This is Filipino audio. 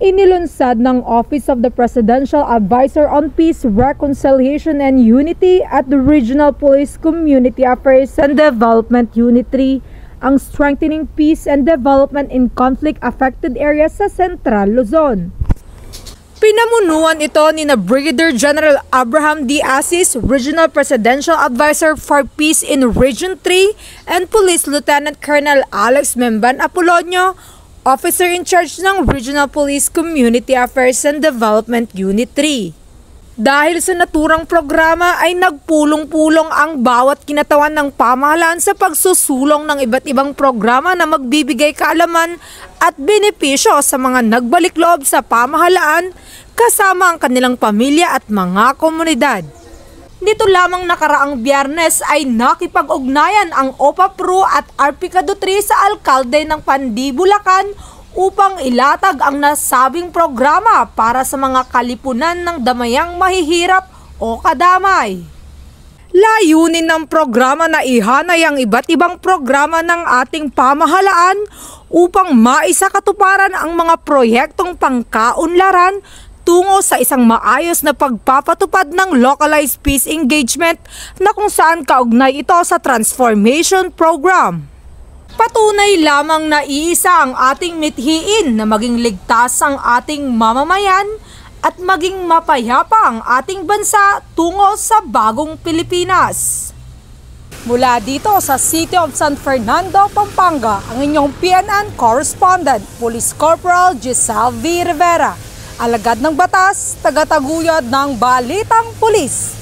Inilunsad ng Office of the Presidential Advisor on Peace, Reconciliation and Unity at the Regional Police Community Affairs and Development Unit 3 ang Strengthening Peace and Development in Conflict-Affected Areas sa Central Luzon. Pinamunuan ito ni Brigadier General Abraham D. Asis, Regional Presidential Advisor for Peace in Region 3, and Police Lieutenant Colonel Alex Memban Apolonio, Officer in charge ng Regional Police Community Affairs and Development Unit 3. Dahil sa naturang programa ay nagpulong-pulong ang bawat kinatawan ng pamahalaan sa pagsusulong ng iba't ibang programa na magbibigay kaalaman at benepisyo sa mga nagbalik loob sa pamahalaan kasama ang kanilang pamilya at mga komunidad. Nito lamang nakaraang Biyernes ay nakipag-ugnayan ang OPA-PRO at Arpicado 3 sa alkalde ng Pandi, Bulacan upang ilatag ang nasabing programa para sa mga kalipunan ng damayang mahihirap o kadamay. Layunin ng programa na ihanay ang iba't ibang programa ng ating pamahalaan upang maisakatuparan ang mga proyektong pangkaunlaran tungo sa isang maayos na pagpapatupad ng localized peace engagement na kung saan kaugnay ito sa transformation program. Patunay lamang na iisa ang ating mithiin na maging ligtas ang ating mamamayan at maging mapayapa ang ating bansa tungo sa bagong Pilipinas. Mula dito sa City of San Fernando, Pampanga, ang inyong PNN Correspondent, Police Corporal Giselle V. Rivera. Alagad ng batas, tagataguyod ng Balitang Pulis.